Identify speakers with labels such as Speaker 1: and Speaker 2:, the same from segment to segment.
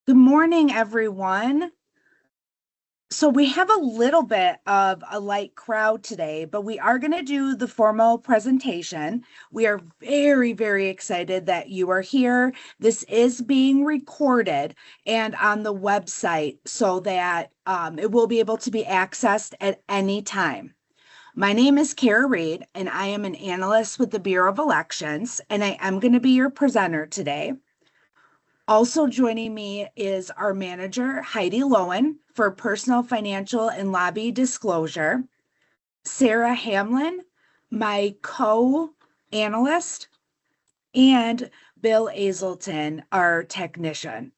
Speaker 1: Good morning, everyone. So we have a little bit of a light crowd today, but we are going to do the formal presentation. We are very, very excited that you are here. This is being recorded and on the website so that it will be able to be accessed at any time. My name is Kara Reed, and I am an analyst with the Bureau of Elections, and I am going to be your presenter today. Also joining me is our manager, Heidi Lowen, for personal, financial, and lobby disclosure. Sarah Hamlin, my co-analyst, and Bill Azelton, our technician.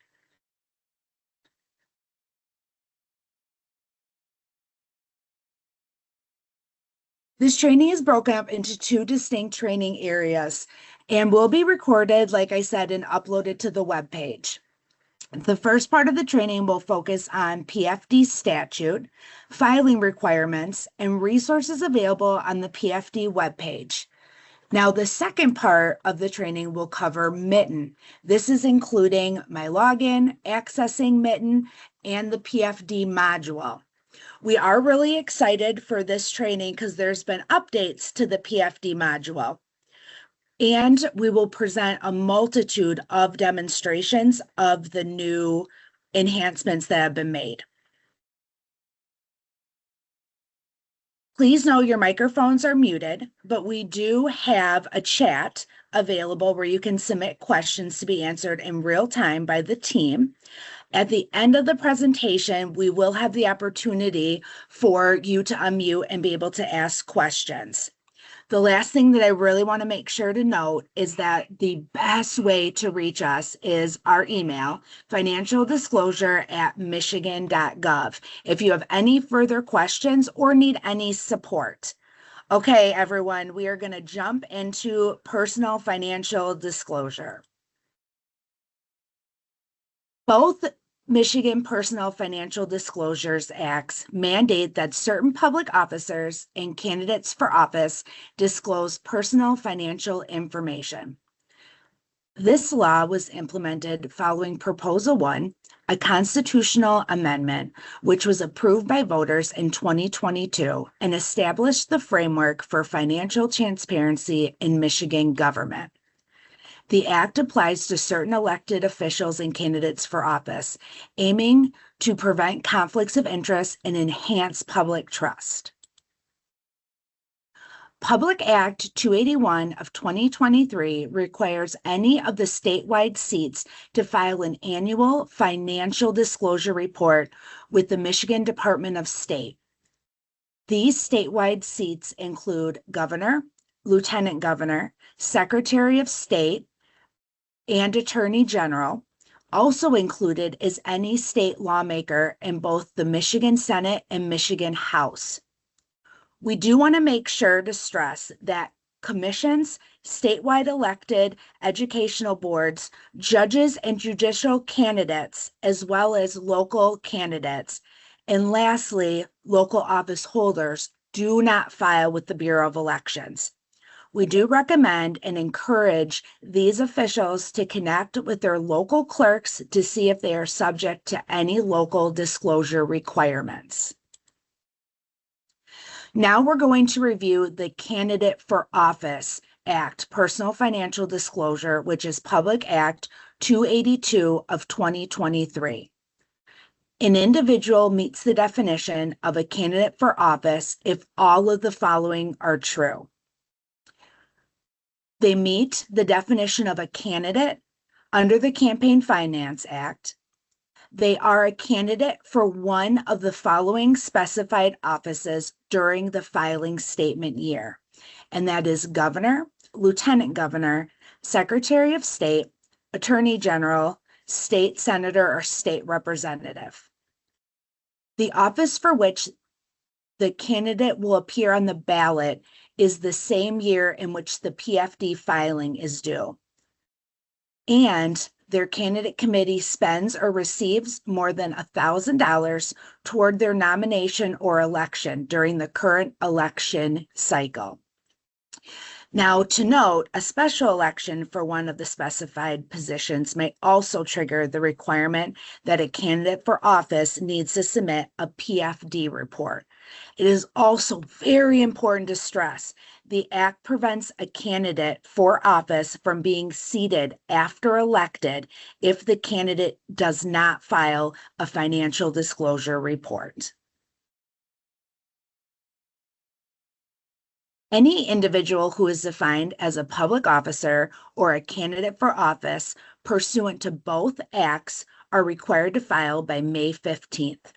Speaker 1: This training is broken up into two distinct training areas and will be recorded, like I said, and uploaded to the webpage. The first part of the training will focus on PFD statute, filing requirements, and resources available on the PFD webpage. Now, the second part of the training will cover MiTN. This is including my login, accessing MiTN, and the PFD module. We are really excited for this training because there's been updates to the PFD module. And we will present a multitude of demonstrations of the new enhancements that have been made. Please know your microphones are muted, but we do have a chat available where you can submit questions to be answered in real time by the team. At the end of the presentation, we will have the opportunity for you to unmute and be able to ask questions. The last thing that I really want to make sure to note is that the best way to reach us is our email, financialdisclosure@michigan.gov, if you have any further questions or need any support. Okay, everyone, we are going to jump into personal financial disclosure. Both Michigan Personal Financial Disclosures Acts mandate that certain public officers and candidates for office disclose personal financial information. This law was implemented following Proposal 1, a constitutional amendment, which was approved by voters in 2022 and established the framework for financial transparency in Michigan government. The act applies to certain elected officials and candidates for office, aiming to prevent conflicts of interest and enhance public trust. Public Act 281 of 2023 requires any of the statewide seats to file an annual financial disclosure report with the Michigan Department of State. These statewide seats include governor, lieutenant governor, secretary of state, and Attorney General. Also included is any state lawmaker in both the Michigan Senate and Michigan House. We do want to make sure to stress that commissions, statewide elected educational boards, judges, and judicial candidates, as well as local candidates, and lastly, local office holders, do not file with the Bureau of Elections. We do recommend and encourage these officials to connect with their local clerks to see if they are subject to any local disclosure requirements. Now we're going to review the Candidate for Office Act, Personal Financial Disclosure, which is Public Act 282 of 2023. An individual meets the definition of a candidate for office if all of the following are true. They meet the definition of a candidate under the Campaign Finance Act. They are a candidate for one of the following specified offices during the filing statement year, and that is governor, lieutenant governor, secretary of state, attorney general, state senator, or state representative. The office for which the candidate will appear on the ballot is the same year in which the PFD filing is due. And their candidate committee spends or receives more than $1,000 toward their nomination or election during the current election cycle. Now, to note, a special election for one of the specified positions may also trigger the requirement that a candidate for office needs to submit a PFD report. It is also very important to stress the Act prevents a candidate for office from being seated after elected if the candidate does not file a financial disclosure report. Any individual who is defined as a public officer or a candidate for office pursuant to both acts are required to file by May 15th.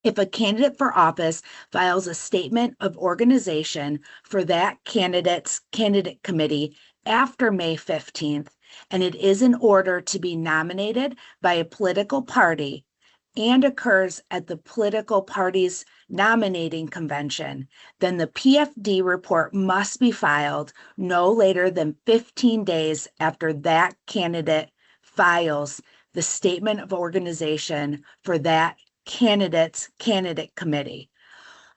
Speaker 1: If a candidate for office files a statement of organization for that candidate's candidate committee after May 15th, and it is in order to be nominated by a political party and occurs at the political party's nominating convention, then the PFD report must be filed no later than 15 days after that candidate files the statement of organization for that candidate's candidate committee.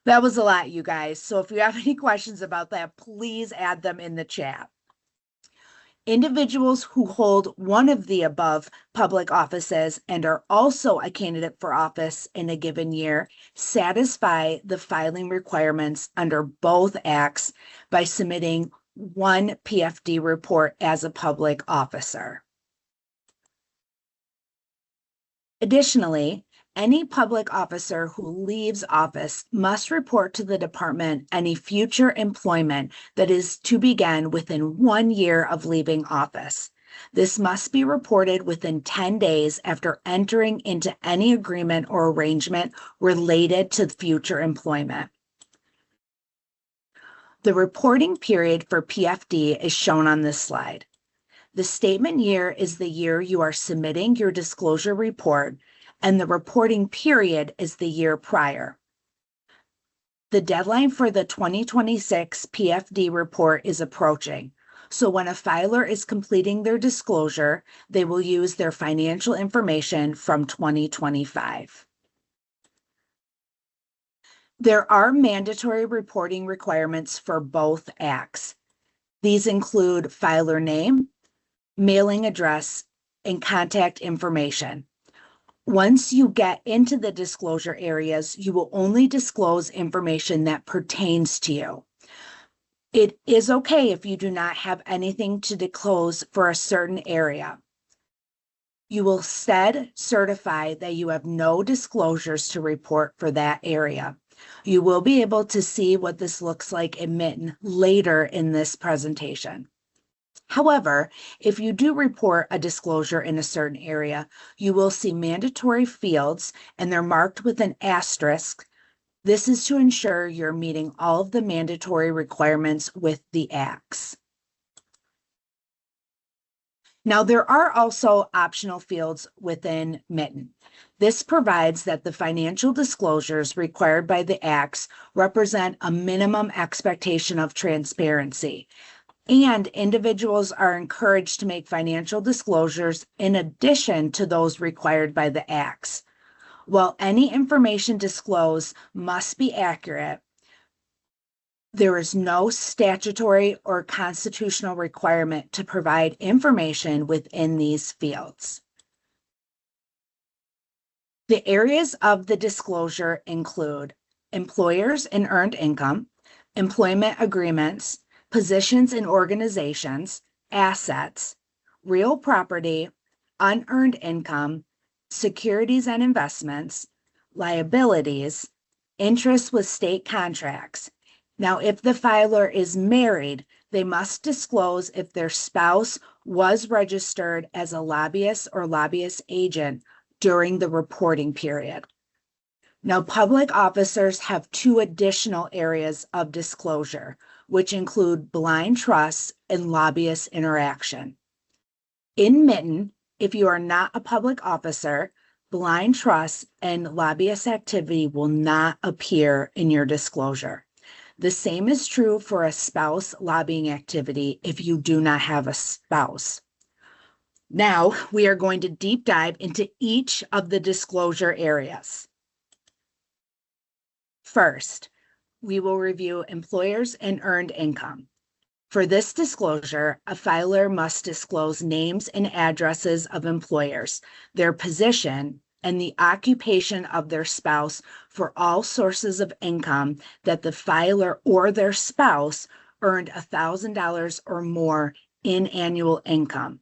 Speaker 1: That was a lot, you guys. So if you have any questions about that, please add them in the chat. Individuals who hold one of the above public offices and are also a candidate for office in a given year satisfy the filing requirements under both acts by submitting one PFD report as a public officer. Additionally, any public officer who leaves office must report to the department any future employment that is to begin within 1 year of leaving office. This must be reported within 10 days after entering into any agreement or arrangement related to future employment. The reporting period for PFD is shown on this slide. The statement year is the year you are submitting your disclosure report, and the reporting period is the year prior. The deadline for the 2026 PFD report is approaching, so when a filer is completing their disclosure, they will use their financial information from 2025. There are mandatory reporting requirements for both acts. These include filer name, mailing address, and contact information. Once you get into the disclosure areas, you will only disclose information that pertains to you. It is okay if you do not have anything to disclose for a certain area. You will instead certify that you have no disclosures to report for that area. You will be able to see what this looks like in MiTN later in this presentation. However, if you do report a disclosure in a certain area, you will see mandatory fields and they're marked with an asterisk. This is to ensure you're meeting all of the mandatory requirements with the acts. Now, there are also optional fields within MiTN. This provides that the financial disclosures required by the acts represent a minimum expectation of transparency. And individuals are encouraged to make financial disclosures in addition to those required by the acts. While any information disclosed must be accurate, there is no statutory or constitutional requirement to provide information within these fields. The areas of the disclosure include employers and earned income, employment agreements, positions in organizations, assets, real property, unearned income, securities and investments, liabilities, interests with state contracts. Now, if the filer is married, they must disclose if their spouse was registered as a lobbyist or lobbyist agent during the reporting period. Now, public officers have two additional areas of disclosure, which include blind trusts and lobbyist interaction. In MiTN, if you are not a public officer, blind trust and lobbyist activity will not appear in your disclosure. The same is true for a spouse lobbying activity if you do not have a spouse. Now, we are going to deep dive into each of the disclosure areas. First, we will review employers and earned income. For this disclosure, a filer must disclose names and addresses of employers, their position, and the occupation of their spouse for all sources of income that the filer or their spouse earned $1,000 or more in annual income.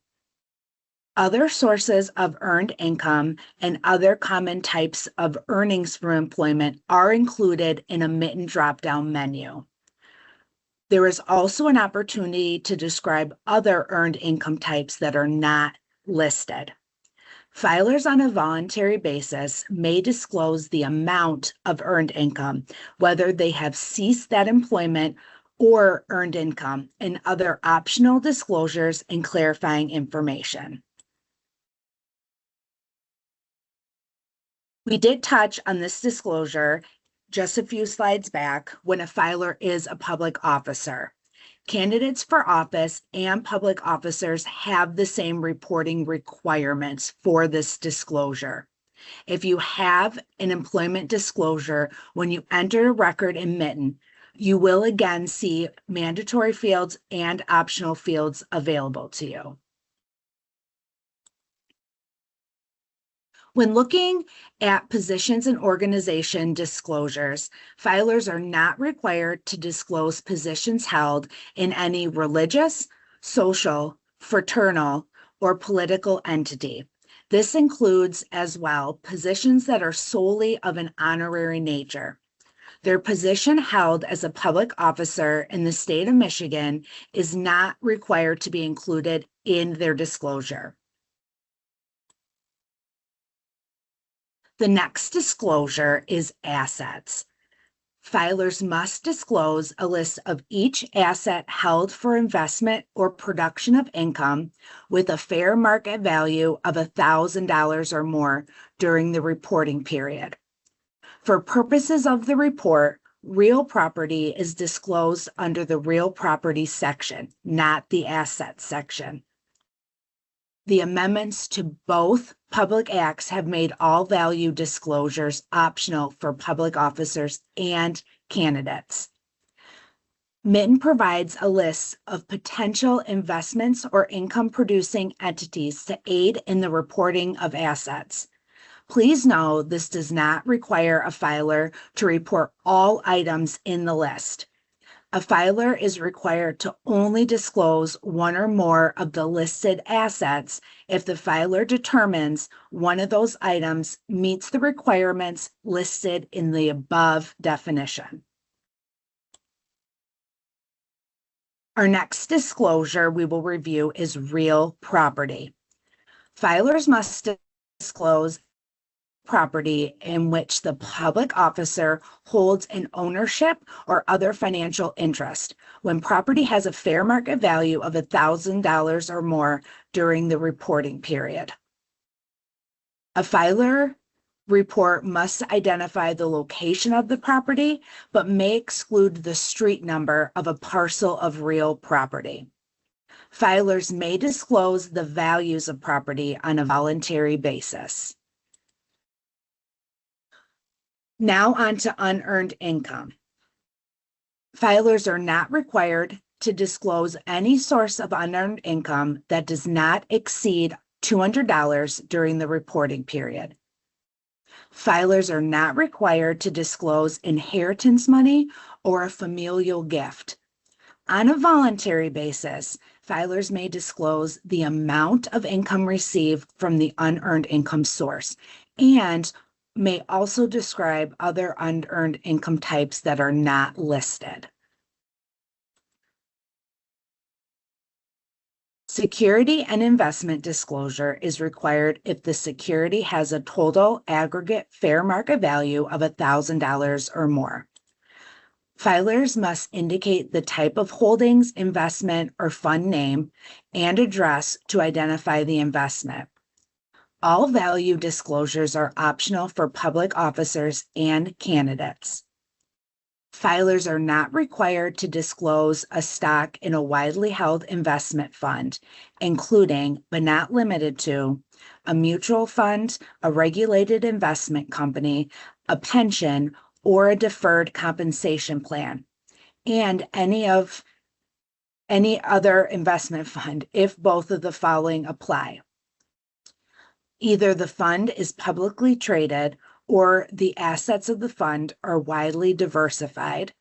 Speaker 1: Other sources of earned income and other common types of earnings from employment are included in a MiTN drop-down menu. There is also an opportunity to describe other earned income types that are not listed. Filers on a voluntary basis may disclose the amount of earned income, whether they have ceased that employment or earned income, and other optional disclosures and clarifying information. We did touch on this disclosure just a few slides back when a filer is a public officer. Candidates for office and public officers have the same reporting requirements for this disclosure. If you have an employment disclosure when you enter a record in MiTN, you will again see mandatory fields and optional fields available to you. When looking at positions and organization disclosures, filers are not required to disclose positions held in any religious, social, fraternal, or political entity. This includes as well positions that are solely of an honorary nature. Their position held as a public officer in the state of Michigan is not required to be included in their disclosure. The next disclosure is assets. Filers must disclose a list of each asset held for investment or production of income with a fair market value of $1,000 or more during the reporting period. For purposes of the report, real property is disclosed under the real property section, not the assets section. The amendments to both public acts have made all value disclosures optional for public officers and candidates. MiTN provides a list of potential investments or income-producing entities to aid in the reporting of assets. Please know this does not require a filer to report all items in the list. A filer is required to only disclose one or more of the listed assets if the filer determines one of those items meets the requirements listed in the above definition. Our next disclosure we will review is real property. Filers must disclose property in which the public officer holds an ownership or other financial interest when property has a fair market value of $1,000 or more during the reporting period. A filer report must identify the location of the property, but may exclude the street number of a parcel of real property. Filers may disclose the values of property on a voluntary basis. Now on to unearned income. Filers are not required to disclose any source of unearned income that does not exceed $200 during the reporting period. Filers are not required to disclose inheritance money or a familial gift. On a voluntary basis, filers may disclose the amount of income received from the unearned income source and may also describe other unearned income types that are not listed. Security and investment disclosure is required if the security has a total aggregate fair market value of $1,000 or more. Filers must indicate the type of holdings, investment, or fund name and address to identify the investment. All value disclosures are optional for public officers and candidates. Filers are not required to disclose a stock in a widely held investment fund, including, but not limited to, a mutual fund, a regulated investment company, a pension, or a deferred compensation plan, and any any other investment fund if both of the following apply. Either the fund is publicly traded or the assets of the fund are widely diversified.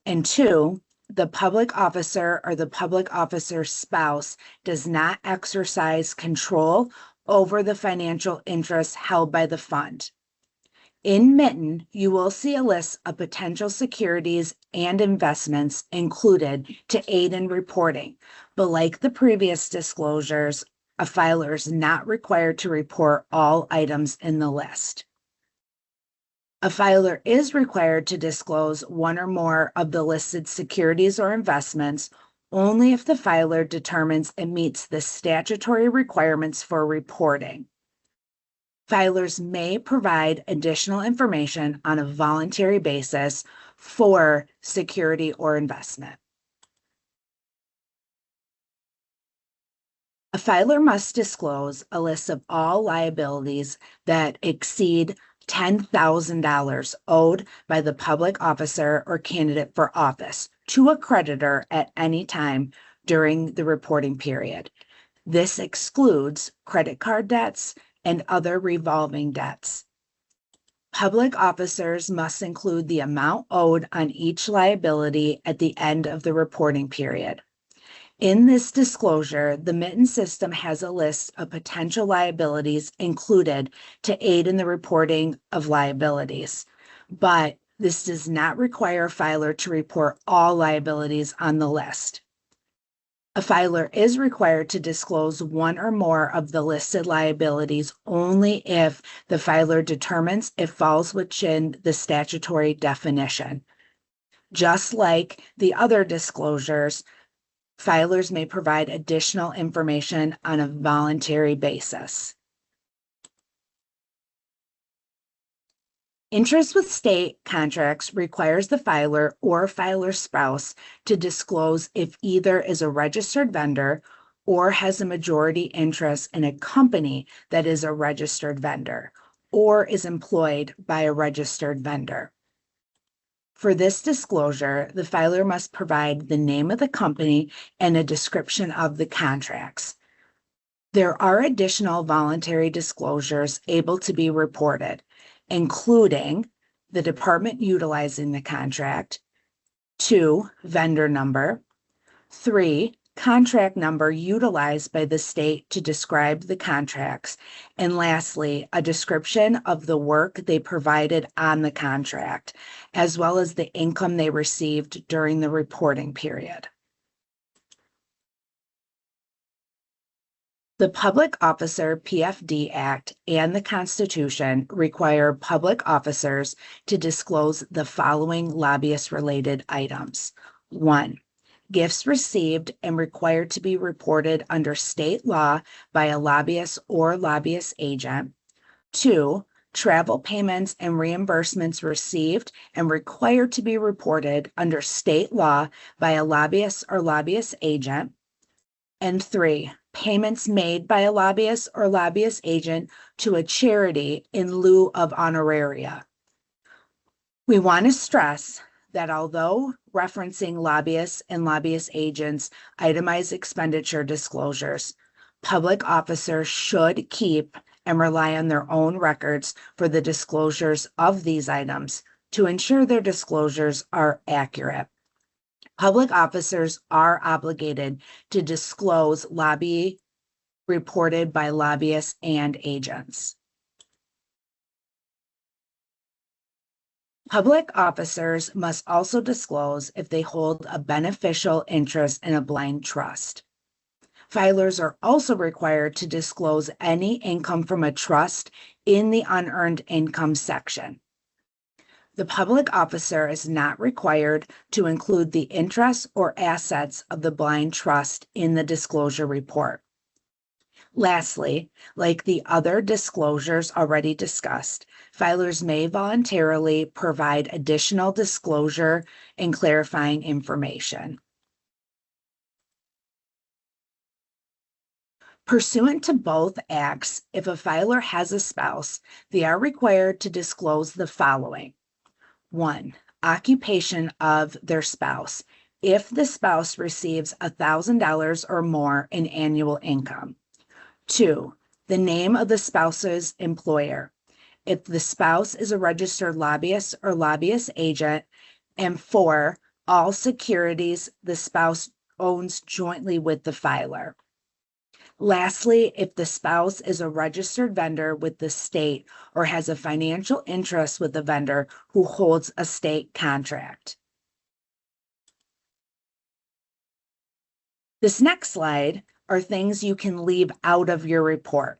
Speaker 1: And two, the public officer or the public officer's spouse does not exercise control over the financial interests held by the fund. In MiTN, you will see a list of potential securities and investments included to aid in reporting. But like the previous disclosures, a filer is not required to report all items in the list. A filer is required to disclose one or more of the listed securities or investments only if the filer determines it meets the statutory requirements for reporting. Filers may provide additional information on a voluntary basis for security or investment. A filer must disclose a list of all liabilities that exceed $10,000 owed by the public officer or candidate for office to a creditor at any time during the reporting period. This excludes credit card debts and other revolving debts. Public officers must include the amount owed on each liability at the end of the reporting period. In this disclosure, the MiTN system has a list of potential liabilities included to aid in the reporting of liabilities, but this does not require a filer to report all liabilities on the list. A filer is required to disclose one or more of the listed liabilities only if the filer determines it falls within the statutory definition. Just like the other disclosures, filers may provide additional information on a voluntary basis. Interest with state contracts requires the filer or filer's spouse to disclose if either is a registered vendor or has a majority interest in a company that is a registered vendor or is employed by a registered vendor. For this disclosure, the filer must provide the name of the company and a description of the contracts. There are additional voluntary disclosures able to be reported, including the department utilizing the contract, 2, vendor number, 3, contract number utilized by the state to describe the contracts, and lastly, a description of the work they provided on the contract, as well as the income they received during the reporting period. The Public Officer PFD Act and the Constitution require public officers to disclose the following lobbyist-related items. 1, gifts received and required to be reported under state law by a lobbyist or lobbyist agent. 2, travel payments and reimbursements received and required to be reported under state law by a lobbyist or lobbyist agent. And 3, payments made by a lobbyist or lobbyist agent to a charity in lieu of honoraria. We want to stress that although referencing lobbyists and lobbyist agents' itemized expenditure disclosures, public officers should keep and rely on their own records for the disclosures of these items to ensure their disclosures are accurate. Public officers are obligated to disclose lobby reported by lobbyists and agents. Public officers must also disclose if they hold a beneficial interest in a blind trust. Filers are also required to disclose any income from a trust in the unearned income section. The public officer is not required to include the interests or assets of the blind trust in the disclosure report. Lastly, like the other disclosures already discussed, filers may voluntarily provide additional disclosure and clarifying information. Pursuant to both acts, if a filer has a spouse, they are required to disclose the following. 1, occupation of their spouse, if the spouse receives $1,000 or more in annual income. 2, the name of the spouse's employer, if the spouse is a registered lobbyist or lobbyist agent. And 4, all securities the spouse owns jointly with the filer. Lastly, if the spouse is a registered vendor with the state or has a financial interest with the vendor who holds a state contract. This next slide are things you can leave out of your report.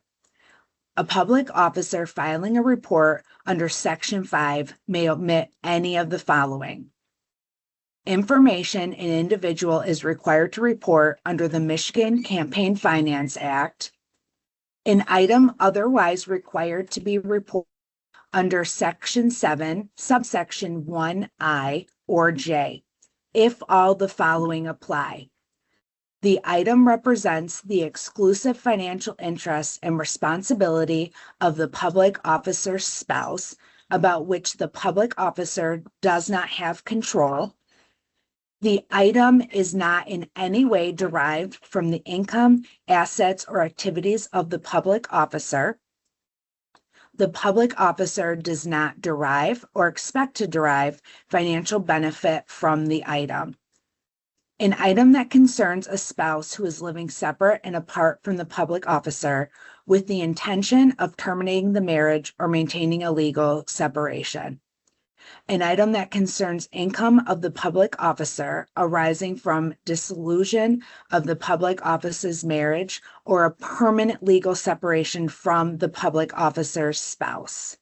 Speaker 1: A public officer filing a report under Section 5 may omit any of the following. Information an individual is required to report under the Michigan Campaign Finance Act. An item otherwise required to be reported under Section 7, subsection 1I or J, if all the following apply. The item represents the exclusive financial interest and responsibility of the public officer's spouse, about which the public officer does not have control. The item is not in any way derived from the income, assets, or activities of the public officer. The public officer does not derive or expect to derive financial benefit from the item. An item that concerns a spouse who is living separate and apart from the public officer with the intention of terminating the marriage or maintaining a legal separation. An item that concerns income of the public officer arising from dissolution of the public officer's marriage or a permanent legal separation from the public officer's spouse.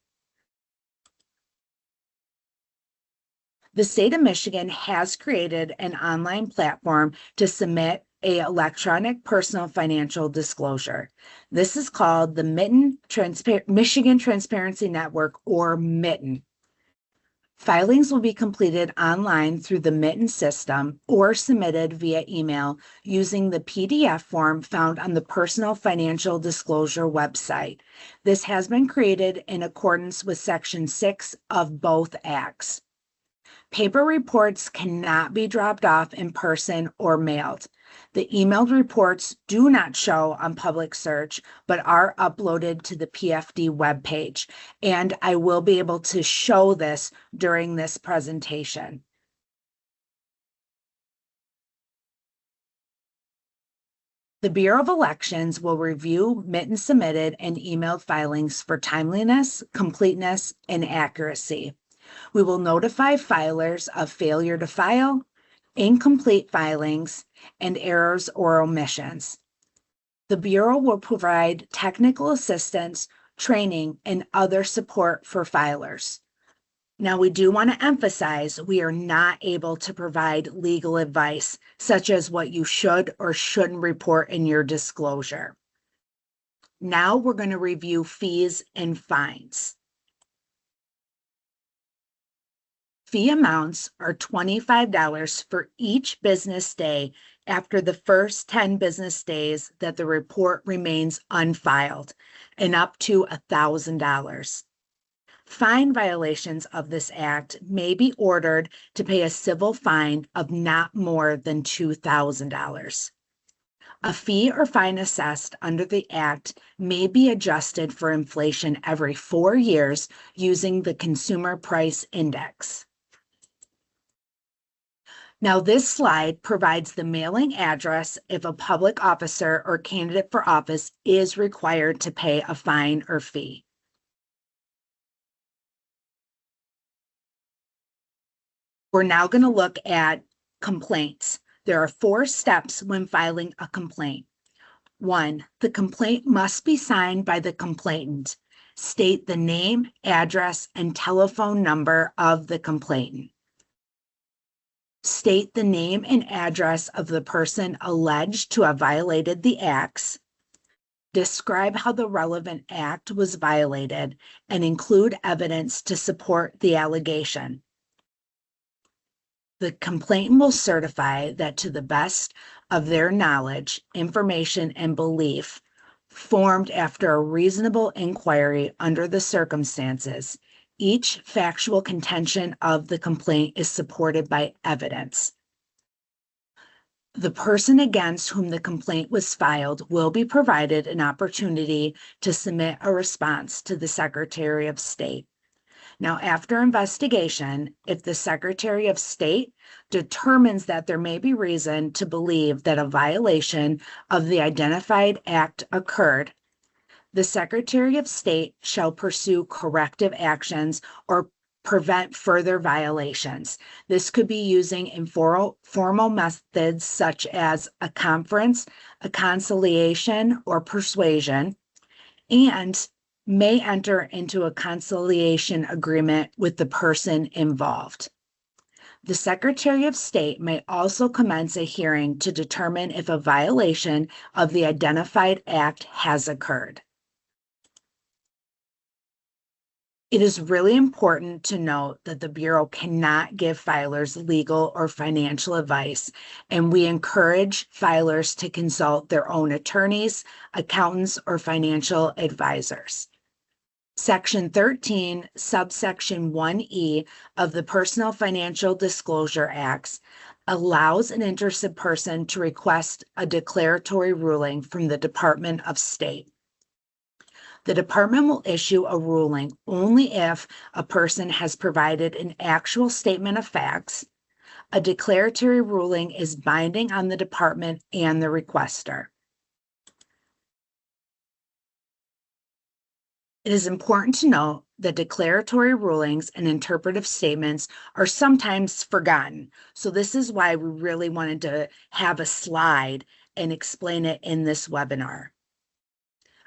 Speaker 1: The state of Michigan has created an online platform to submit an electronic personal financial disclosure. This is called the Michigan Transparency Network, or MiTN. Filings will be completed online through the MiTN system or submitted via email using the PDF form found on the Personal Financial Disclosure website. This has been created in accordance with Section 6 of both acts. Paper reports cannot be dropped off in person or mailed. The emailed reports do not show on public search, but are uploaded to the PFD webpage, and I will be able to show this during this presentation. The Bureau of Elections will review MiTN submitted and emailed filings for timeliness, completeness, and accuracy. We will notify filers of failure to file, incomplete filings, and errors or omissions. The Bureau will provide technical assistance, training, and other support for filers. Now, we do want to emphasize we are not able to provide legal advice, such as what you should or shouldn't report in your disclosure. Now we're going to review fees and fines. Fee amounts are $25 for each business day after the first 10 business days that the report remains unfiled, and up to $1,000. Fine violations of this act may be ordered to pay a civil fine of not more than $2,000. A fee or fine assessed under the act may be adjusted for inflation every 4 years using the Consumer Price Index. Now, this slide provides the mailing address if a public officer or candidate for office is required to pay a fine or fee. We're now going to look at complaints. There are 4 steps when filing a complaint. 1, the complaint must be signed by the complainant. State the name, address, and telephone number of the complainant. State the name and address of the person alleged to have violated the acts. Describe how the relevant act was violated and include evidence to support the allegation. The complainant will certify that to the best of their knowledge, information, and belief, formed after a reasonable inquiry under the circumstances, each factual contention of the complaint is supported by evidence. The person against whom the complaint was filed will be provided an opportunity to submit a response to the Secretary of State. Now, after investigation, if the Secretary of State determines that there may be reason to believe that a violation of the identified act occurred, the Secretary of State shall pursue corrective actions or prevent further violations. This could be using informal methods such as a conference, a conciliation, or persuasion, and may enter into a conciliation agreement with the person involved. The Secretary of State may also commence a hearing to determine if a violation of the identified act has occurred. It is really important to note that the Bureau cannot give filers legal or financial advice, and we encourage filers to consult their own attorneys, accountants, or financial advisors. Section 13, subsection 1E of the Personal Financial Disclosure Acts allows an interested person to request a declaratory ruling from the Department of State. The department will issue a ruling only if a person has provided an actual statement of facts. A declaratory ruling is binding on the department and the requester. It is important to note that declaratory rulings and interpretive statements are sometimes forgotten. So this is why we really wanted to have a slide and explain it in this webinar.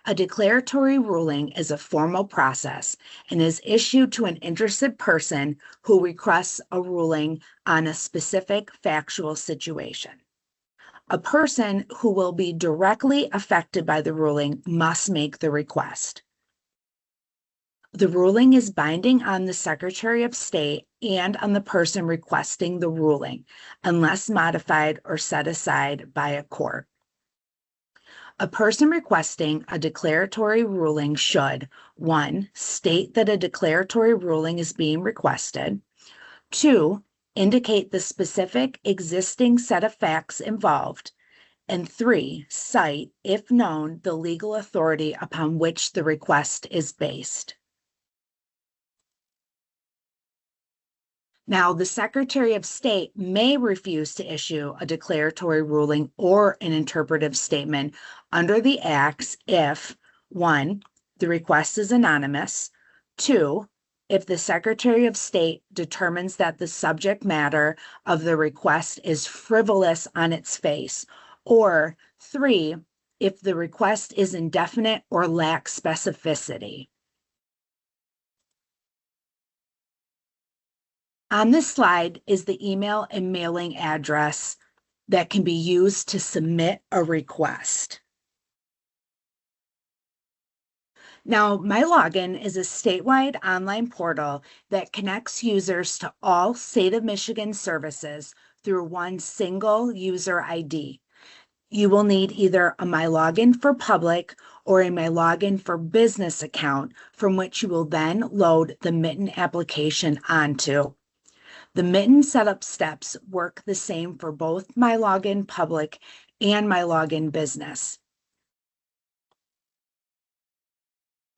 Speaker 1: A declaratory ruling is a formal process and is issued to an interested person who requests a ruling on a specific factual situation. A person who will be directly affected by the ruling must make the request. The ruling is binding on the Secretary of State and on the person requesting the ruling, unless modified or set aside by a court. A person requesting a declaratory ruling should, 1, state that a declaratory ruling is being requested, 2, indicate the specific existing set of facts involved, and 3, cite, if known, the legal authority upon which the request is based. Now, the Secretary of State may refuse to issue a declaratory ruling or an interpretive statement under the Acts if 1, the request is anonymous, 2, if the Secretary of State determines that the subject matter of the request is frivolous on its face, or 3, if the request is indefinite or lacks specificity. On this slide is the email and mailing address that can be used to submit a request. Now, MyLogin is a statewide online portal that connects users to all State of Michigan services through one single user ID. You will need either a MyLogin for public or a MyLogin for business account, from which you will then load the MiTN application onto. The MiTN setup steps work the same for both MyLogin Public and MyLogin Business.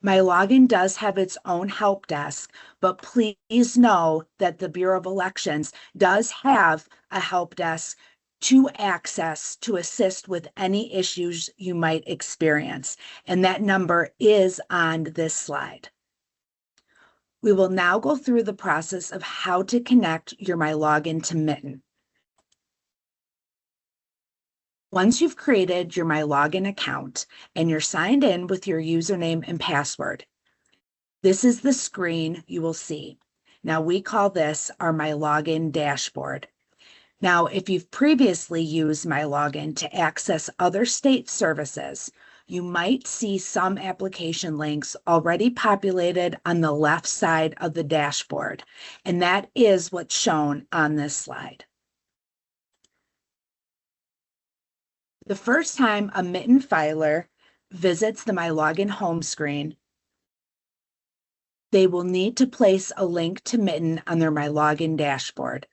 Speaker 1: MyLogin does have its own help desk, but please know that the Bureau of Elections does have a help desk to access to assist with any issues you might experience, and that number is on this slide. We will now go through the process of how to connect your MyLogin to MiTN. Once you've created your MyLogin account and you're signed in with your username and password, this is the screen you will see. Now we call this our MyLogin dashboard. Now, if you've previously used MyLogin to access other state services, you might see some application links already populated on the left side of the dashboard, and that is what's shown on this slide. The first time a MiTN filer visits the MyLogin home screen, they will need to place a link to MiTN on their MyLogin dashboard.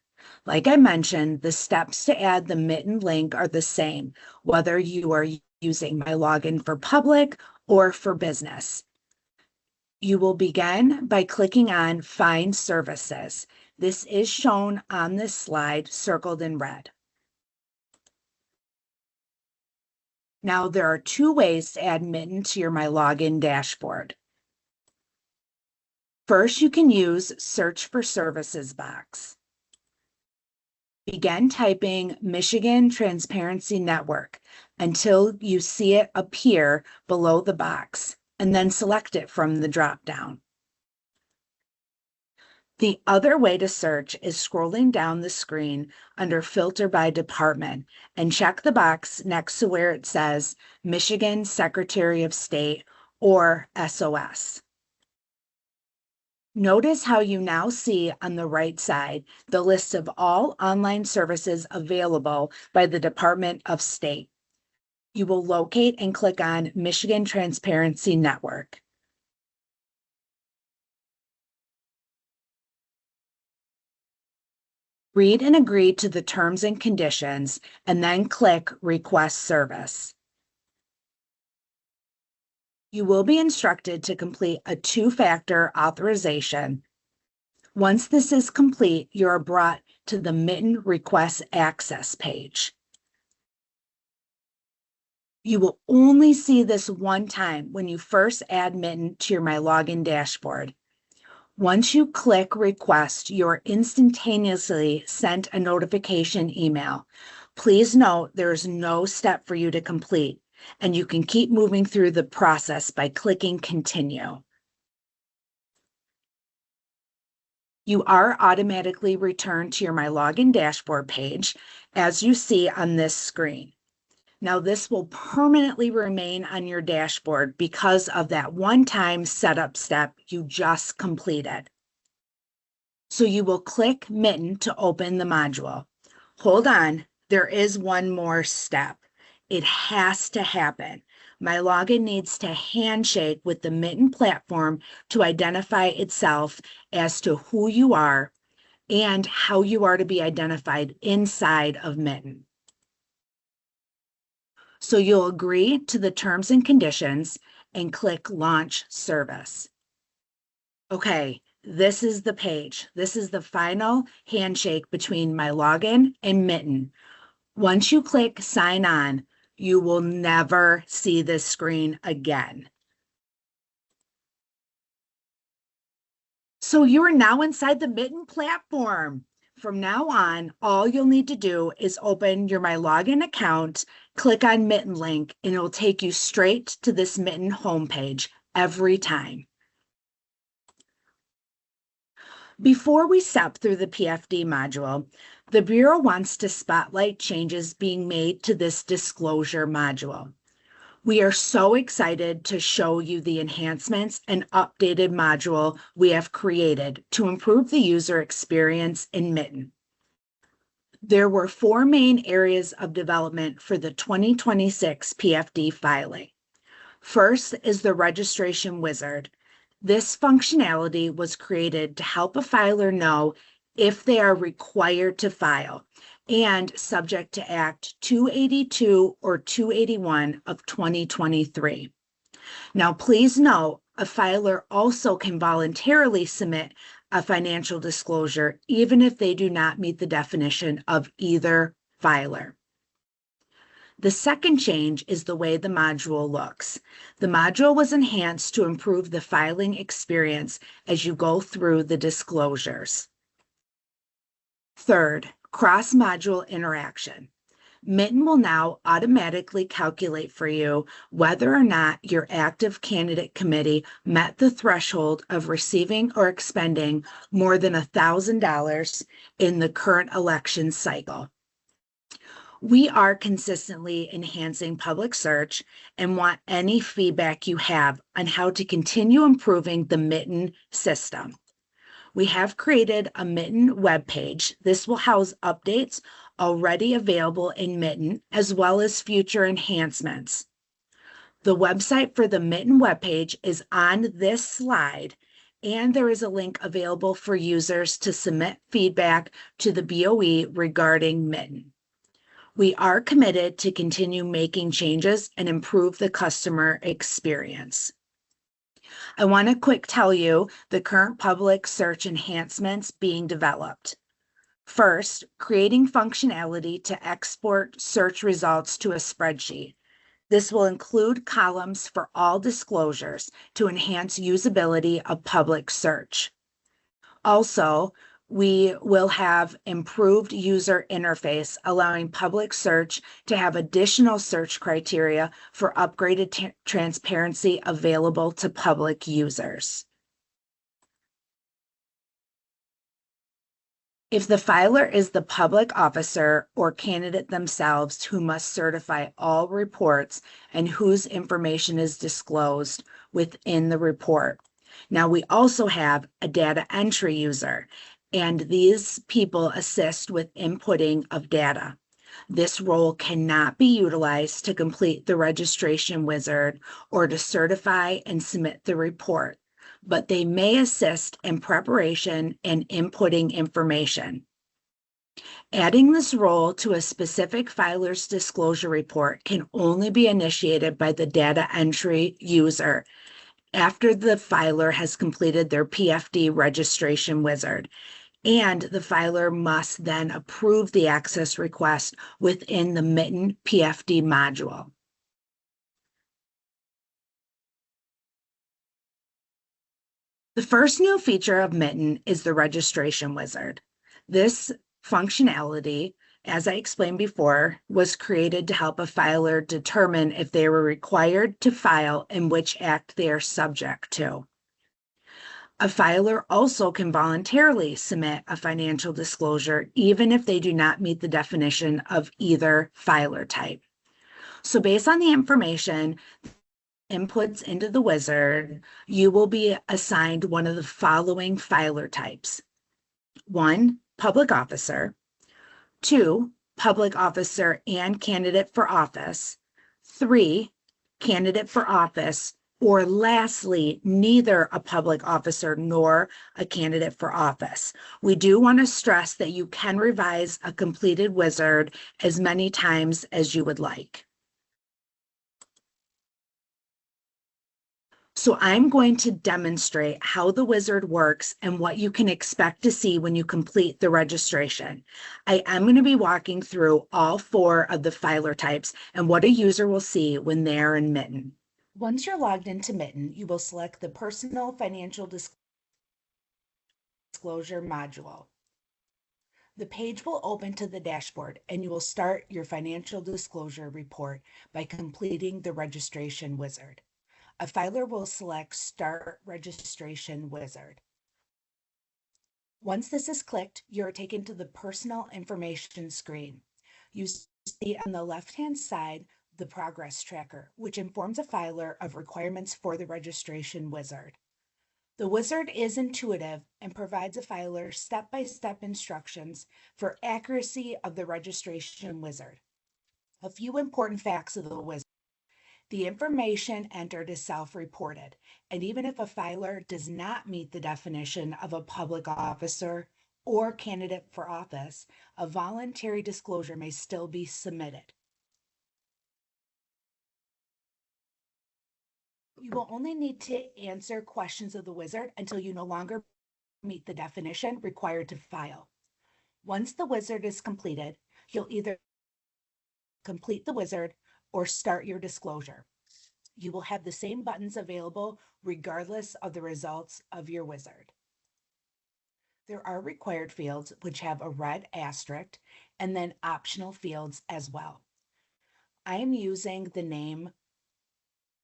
Speaker 1: Like I mentioned, the steps to add the MiTN link are the same, whether you are using my login for public or for business. You will begin by clicking on Find Services. This is shown on this slide, circled in red. Now, there are two ways to add MiTN to your My Login dashboard. First, you can use Search for Services box. Begin typing Michigan Transparency Network until you see it appear below the box, and then select it from the drop-down. The other way to search is scrolling down the screen under Filter by Department and check the box next to where it says Michigan Secretary of State or SOS. Notice how you now see on the right side the list of all online services available by the Department of State. You will locate and click on Michigan Transparency Network. Read and agree to the terms and conditions, and then click Request Service. You will be instructed to complete a two-factor authorization. Once this is complete, you are brought to the MiTN Request Access page. You will only see this one time when you first add MiTN to your My Login dashboard. Once you click Request, you're instantaneously sent a notification email. Please note there is no step for you to complete, and you can keep moving through the process by clicking Continue. You are automatically returned to your My Login dashboard page, as you see on this screen. Now, this will permanently remain on your dashboard because of that one-time setup step you just completed. So you will click MiTN to open the module. Hold on, there is one more step. It has to happen. My login needs to handshake with the MiTN platform to identify itself as to who you are and how you are to be identified inside of MiTN. So you'll agree to the terms and conditions and click Launch Service. Okay, this is the page. This is the final handshake between my login and MiTN. Once you click Sign On, you will never see this screen again. So you are now inside the MiTN platform. From now on, all you'll need to do is open your My Login account, click on MiTN link, and it will take you straight to this MiTN homepage every time. Before we step through the PFD module, the Bureau wants to spotlight changes being made to this disclosure module. We are so excited to show you the enhancements and updated module we have created to improve the user experience in MiTN. There were four main areas of development for the 2026 PFD filing. First is the registration wizard. This functionality was created to help a filer know if they are required to file and subject to Act 282 or 281 of 2023. Now, please note, a filer also can voluntarily submit a financial disclosure even if they do not meet the definition of either filer. The second change is the way the module looks. The module was enhanced to improve the filing experience as you go through the disclosures. Third, cross-module interaction. MiTN will now automatically calculate for you whether or not your active candidate committee met the threshold of receiving or expending more than $1,000 in the current election cycle. We are consistently enhancing public search and want any feedback you have on how to continue improving the MiTN system. We have created a MiTN webpage. This will house updates already available in MiTN as well as future enhancements. The website for the MiTN webpage is on this slide, and there is a link available for users to submit feedback to the BOE regarding MiTN. We are committed to continue making changes and improve the customer experience. I want to quick tell you the current public search enhancements being developed. First, creating functionality to export search results to a spreadsheet. This will include columns for all disclosures to enhance usability of public search. Also, we will have improved user interface, allowing public search to have additional search criteria for upgraded transparency available to public users. If the filer is the public officer or candidate themselves who must certify all reports and whose information is disclosed within the report. Now, we also have a data entry user, and these people assist with inputting of data. This role cannot be utilized to complete the registration wizard or to certify and submit the report, but they may assist in preparation and inputting information. Adding this role to a specific filer's disclosure report can only be initiated by the data entry user after the filer has completed their PFD registration wizard, and the filer must then approve the access request within the MiTN PFD module. The first new feature of MiTN is the registration wizard. This functionality, as I explained before, was created to help a filer determine if they were required to file and which act they are subject to. A filer also can voluntarily submit a financial disclosure even if they do not meet the definition of either filer type. So based on the information inputs into the wizard, you will be assigned one of the following filer types. 1, public officer. 2, public officer and candidate for office. 3, candidate for office, or lastly, neither a public officer nor a candidate for office. We do want to stress that you can revise a completed wizard as many times as you would like. So I'm going to demonstrate how the wizard works and what you can expect to see when you complete the registration. I am going to be walking through all 4 of the filer types and what a user will see when they're in MiTN. Once you're logged into MiTN, you will select the Personal Financial Disclosure module. The page will open to the dashboard and you will start your financial disclosure report by completing the registration wizard. A filer will select Start Registration Wizard. Once this is clicked, you're taken to the Personal Information screen. You see on the left-hand side the Progress Tracker, which informs a filer of requirements for the registration wizard. The wizard is intuitive and provides a filer step-by-step instructions for accuracy of the registration wizard. A few important facts of the wizard. The information entered is self-reported, and even if a filer does not meet the definition of a public officer or candidate for office, a voluntary disclosure may still be submitted. You will only need to answer questions of the wizard until you no longer meet the definition required to file. Once the wizard is completed, you'll either complete the wizard or start your disclosure. You will have the same buttons available regardless of the results of your wizard. There are required fields which have a red asterisk and then optional fields as well. I am using the name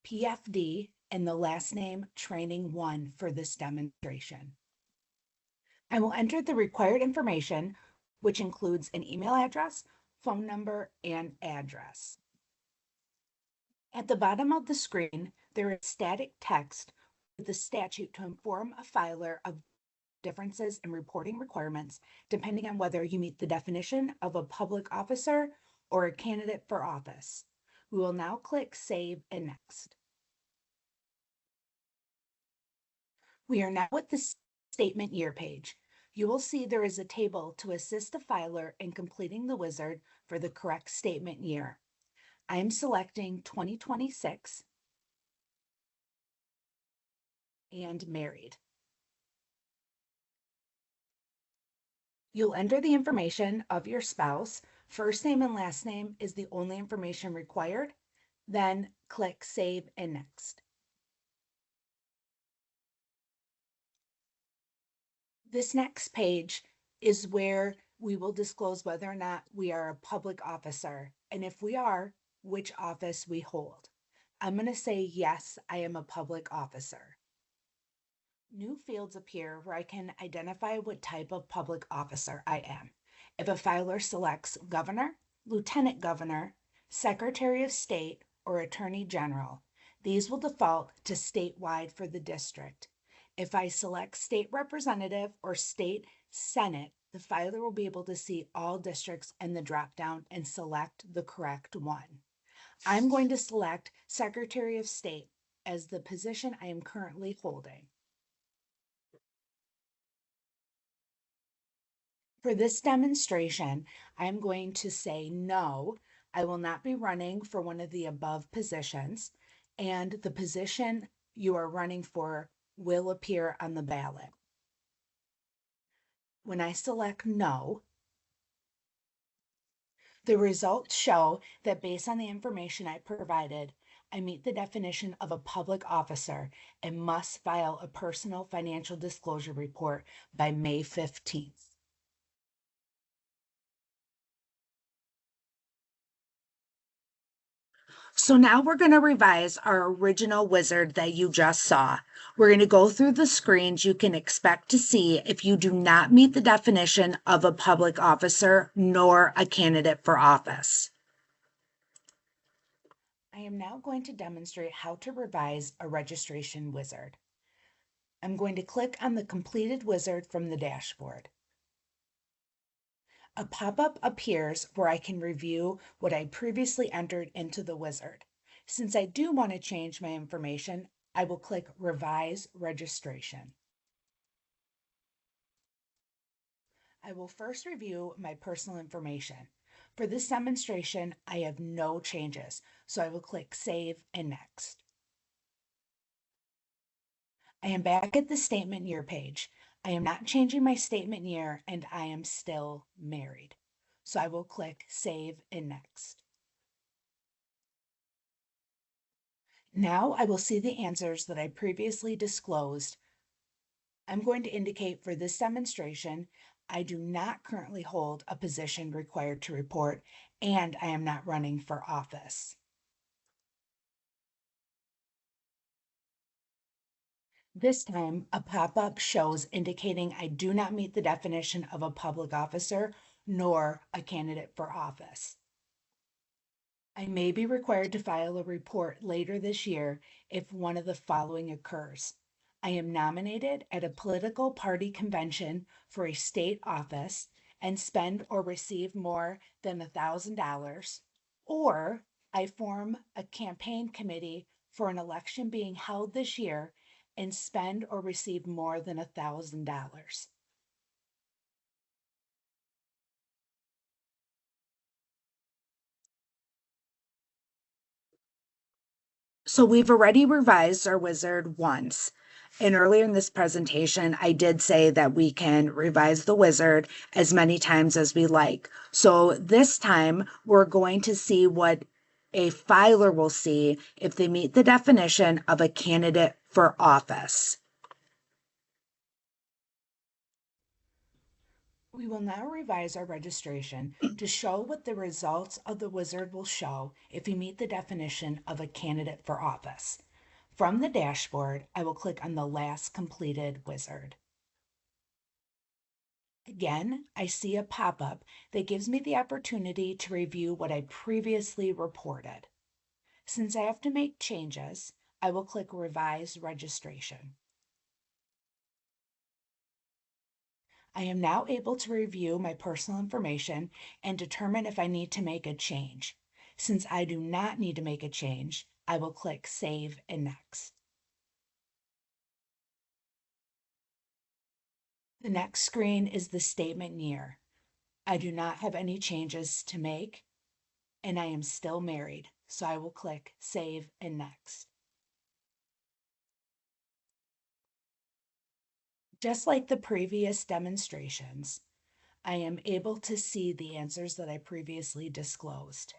Speaker 1: PFD and the last name Training 1 for this demonstration. I will enter the required information, which includes an email address, phone number, and address. At the bottom of the screen, there is static text with the statute to inform a filer of differences in reporting requirements depending on whether you meet the definition of a public officer or a candidate for office. We will now click Save and Next. We are now at the statement year page. You will see there is a table to assist a filer in completing the wizard for the correct statement year. I am selecting 2026 and married. You'll enter the information of your spouse. First name and last name is the only information required. Then click Save and Next. This next page is where we will disclose whether or not we are a public officer, and if we are, which office we hold. I'm going to say, yes, I am a public officer. New fields appear where I can identify what type of public officer I am. If a filer selects governor, lieutenant governor, secretary of state, or attorney general, these will default to statewide for the district. If I select state representative or state senate, the filer will be able to see all districts in the dropdown and select the correct one. I'm going to select Secretary of State as the position I am currently holding. For this demonstration, I'm going to say no, I will not be running for one of the above positions, and the position you are running for will appear on the ballot. When I select no, the results show that based on the information I provided, I meet the definition of a public officer and must file a personal financial disclosure report by May 15th. So now we're going to revise our original wizard that you just saw. We're going to go through the screens you can expect to see if you do not meet the definition of a public officer nor a candidate for office. I am now going to demonstrate how to revise a registration wizard. I'm going to click on the completed wizard from the dashboard. A pop-up appears where I can review what I previously entered into the wizard. Since I do want to change my information, I will click Revise Registration. I will first review my personal information. For this demonstration, I have no changes, so I will click Save and Next. I am back at the statement year page. I am not changing my statement year and I am still married. So I will click Save and Next. Now I will see the answers that I previously disclosed. I'm going to indicate for this demonstration, I do not currently hold a position required to report, and I am not running for office. This time, a pop-up shows indicating I do not meet the definition of a public officer nor a candidate for office. I may be required to file a report later this year if one of the following occurs. I am nominated at a political party convention for a state office and spend or receive more than $1,000, or I form a campaign committee for an election being held this year and spend or receive more than $1,000. So we've already revised our wizard once. And earlier in this presentation, I did say that we can revise the wizard as many times as we like. So this time we're going to see what a filer will see if they meet the definition of a candidate for office. We will now revise our registration to show what the results of the wizard will show if you meet the definition of a candidate for office. From the dashboard, I will click on the last completed wizard. Again, I see a pop-up that gives me the opportunity to review what I previously reported. Since I have to make changes, I will click Revise Registration. I am now able to review my personal information and determine if I need to make a change. Since I do not need to make a change, I will click Save and Next. The next screen is the statement year. I do not have any changes to make, and I am still married, so I will click Save and Next. Just like the previous demonstrations, I am able to see the answers that I previously disclosed.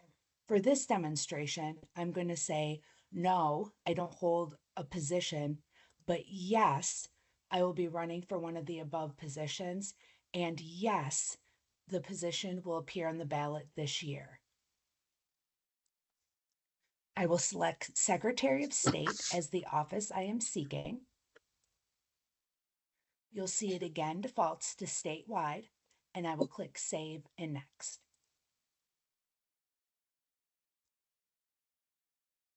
Speaker 1: For this demonstration, I'm going to say, no, I don't hold a position, but yes, I will be running for one of the above positions, and yes, the position will appear on the ballot this year. I will select Secretary of State as the office I am seeking. You'll see it again defaults to statewide, and I will click Save and Next.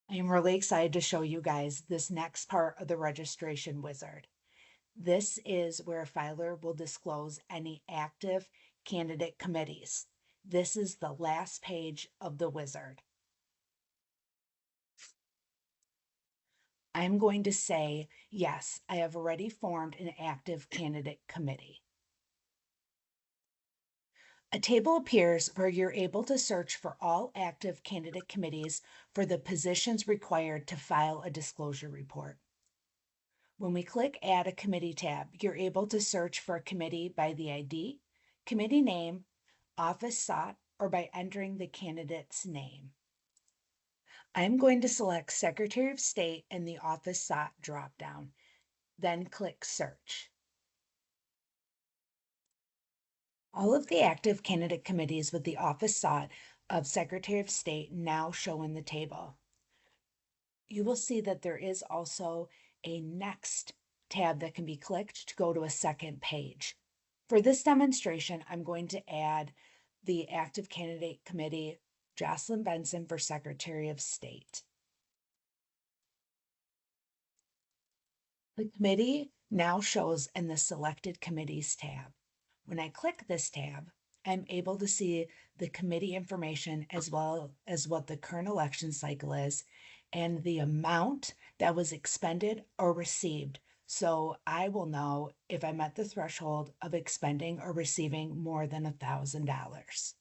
Speaker 1: I am really excited to show you guys this next part of the registration wizard. This is where a filer will disclose any active candidate committees. This is the last page of the wizard. I'm going to say, yes, I have already formed an active candidate committee. A table appears where you're able to search for all active candidate committees for the positions required to file a disclosure report. When we click Add a Committee tab, you're able to search for a committee by the ID, committee name, office sought, or by entering the candidate's name. I'm going to select Secretary of State in the Office Sought dropdown, then click Search. All of the active candidate committees with the Office Sought of Secretary of State now show in the table. You will see that there is also a Next tab that can be clicked to go to a second page. For this demonstration, I'm going to add the active candidate committee, Jocelyn Benson for Secretary of State. The committee now shows in the Selected Committees tab. When I click this tab, I'm able to see the committee information as well as what the current election cycle is and the amount that was expended or received. So I will know if I met the threshold of expending or receiving more than $1,000.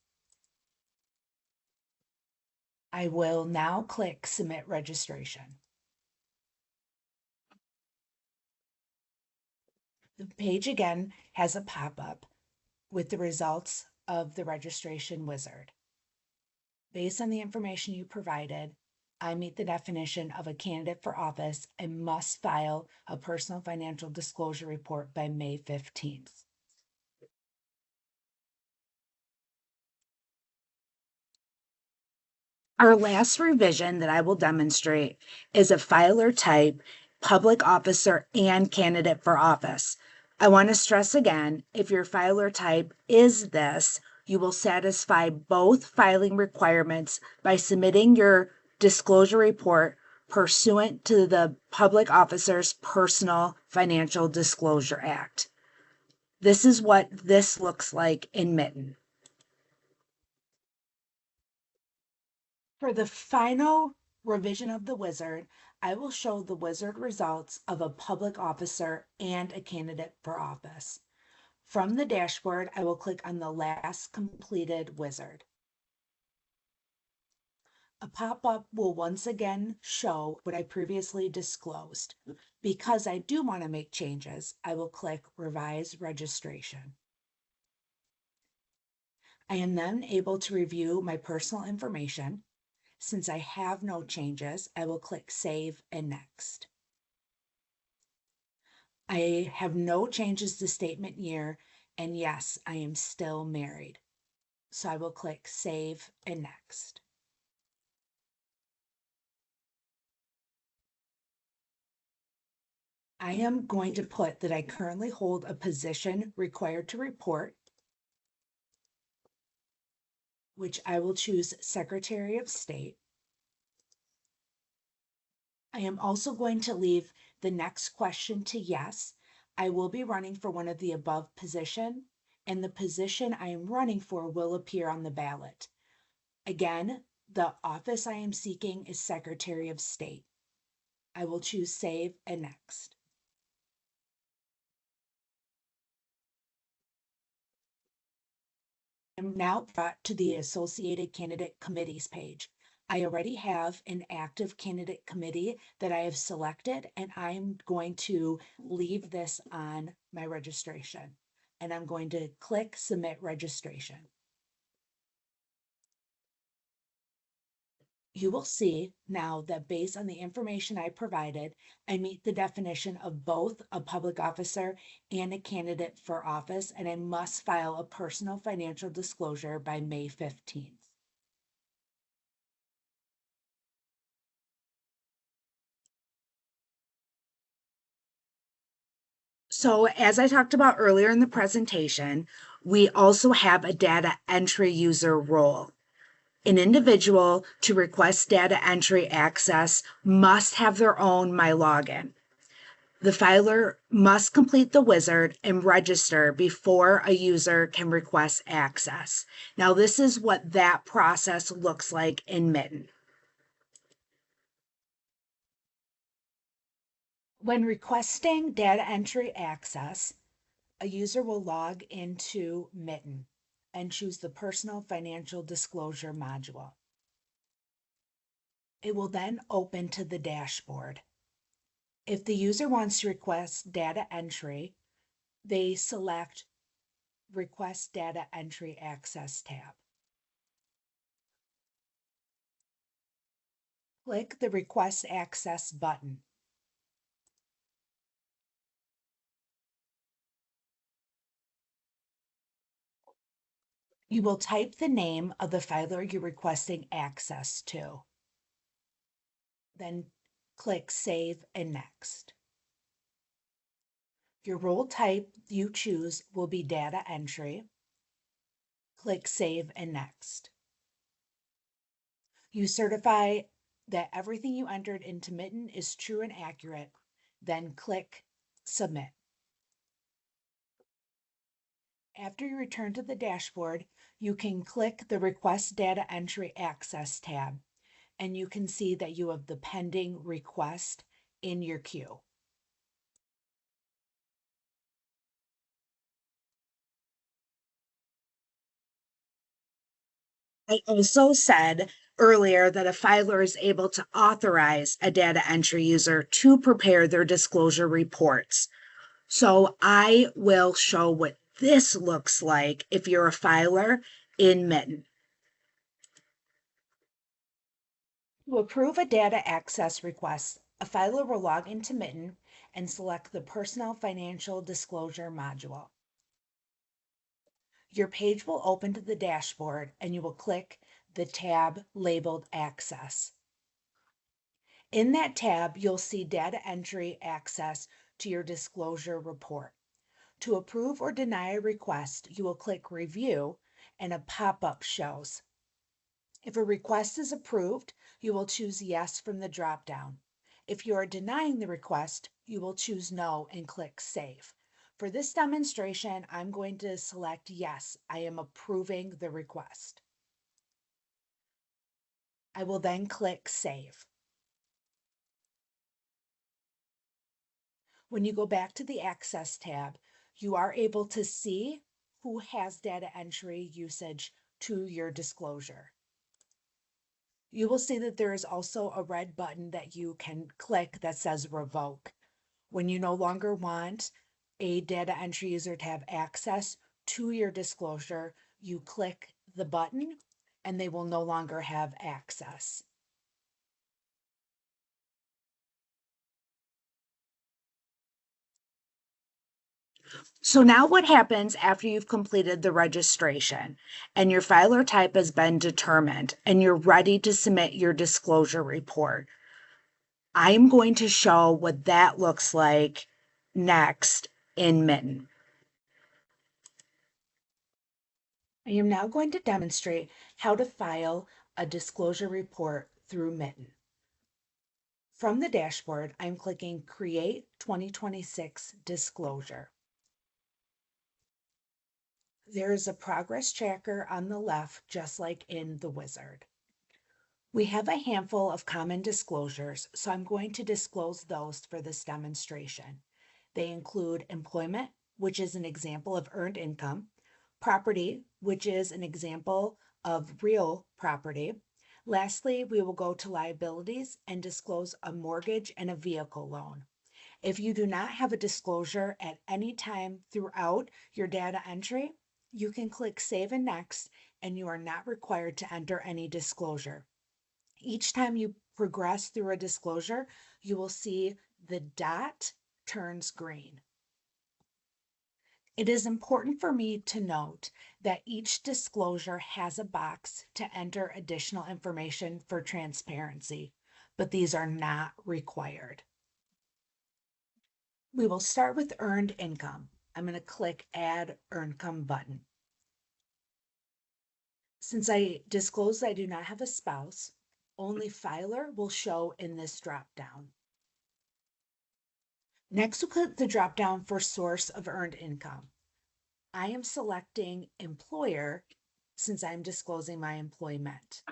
Speaker 1: I will now click Submit Registration. The page again has a pop-up with the results of the registration wizard. Based on the information you provided, I meet the definition of a candidate for office and must file a personal financial disclosure report by May 15th. Our last revision that I will demonstrate is a filer type, public officer, and candidate for office. I want to stress again, if your filer type is this, you will satisfy both filing requirements by submitting your disclosure report pursuant to the Public Officer's Personal Financial Disclosure Act. This is what this looks like in MiTN. For the final revision of the wizard, I will show the wizard results of a public officer and a candidate for office. From the dashboard, I will click on the last completed wizard. A pop-up will once again show what I previously disclosed. Because I do want to make changes, I will click Revise Registration. I am then able to review my personal information. Since I have no changes, I will click Save and Next. I have no changes to statement year, and yes, I am still married. So I will click Save and Next. I am going to put that I currently hold a position required to report, which I will choose Secretary of State. I am also going to leave the next question to yes. I will be running for one of the above position, and the position I am running for will appear on the ballot. Again, the office I am seeking is Secretary of State. I will choose Save and Next. I'm now brought to the Associated Candidate Committees page. I already have an active candidate committee that I have selected, and I'm going to leave this on my registration. And I'm going to click Submit Registration. You will see now that based on the information I provided, I meet the definition of both a public officer and a candidate for office, and I must file a personal financial disclosure by May 15th. So as I talked about earlier in the presentation, we also have a data entry user role. An individual to request data entry access must have their own MyLogin. The filer must complete the wizard and register before a user can request access. Now, this is what that process looks like in MiTN. When requesting data entry access, a user will log into MiTN and choose the Personal Financial Disclosure module. It will then open to the dashboard. If the user wants to request data entry, they select Request Data Entry Access tab. Click the Request Access button. You will type the name of the filer you're requesting access to. Then click Save and Next. Your role type you choose will be data entry. Click Save and Next. You certify that everything you entered into MiTN is true and accurate, then click Submit. After you return to the dashboard, you can click the Request Data Entry Access tab, and you can see that you have the pending request in your queue. I also said earlier that a filer is able to authorize a data entry user to prepare their disclosure reports. So I will show what this looks like if you're a filer in MiTN. To approve a data access request, a filer will log into MiTN and select the Personal Financial Disclosure module. Your page will open to the dashboard and you will click the tab labeled Access. In that tab, you'll see data entry access to your disclosure report. To approve or deny a request, you will click Review and a pop-up shows. If a request is approved, you will choose Yes from the drop-down. If you are denying the request, you will choose No and click Save. For this demonstration, I'm going to select Yes, I am approving the request. I will then click Save. When you go back to the Access tab, you are able to see who has data entry usage to your disclosure. You will see that there is also a red button that you can click that says Revoke. When you no longer want a data entry user to have access to your disclosure, you click the button and they will no longer have access. So now what happens after you've completed the registration and your filer type has been determined and you're ready to submit your disclosure report? I'm going to show what that looks like next in MiTN. I am now going to demonstrate how to file a disclosure report through MiTN. From the dashboard, I'm clicking Create 2026 Disclosure. There is a progress tracker on the left, just like in the wizard. We have a handful of common disclosures, so I'm going to disclose those for this demonstration. They include employment, which is an example of earned income, property, which is an example of real property. Lastly, we will go to liabilities and disclose a mortgage and a vehicle loan. If you do not have a disclosure at any time throughout your data entry, you can click Save and Next, and you are not required to enter any disclosure. Each time you progress through a disclosure, you will see the dot turns green. It is important for me to note that each disclosure has a box to enter additional information for transparency, but these are not required. We will start with earned income. I'm going to click Add Earned Income button. Since I disclosed I do not have a spouse, only filer will show in this drop-down. Next, we'll click the drop-down for source of earned income. I am selecting employer since I'm disclosing my employment.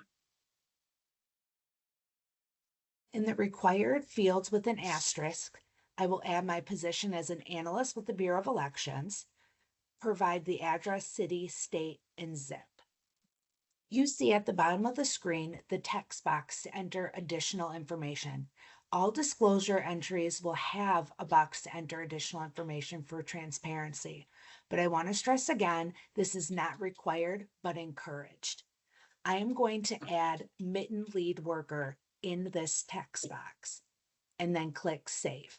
Speaker 1: In the required fields with an asterisk, I will add my position as an analyst with the Bureau of Elections, provide the address, city, state, and zip. You see at the bottom of the screen the text box to enter additional information. All disclosure entries will have a box to enter additional information for transparency. But I want to stress again, this is not required, but encouraged. I am going to add MiTN lead worker in this text box and then click Save.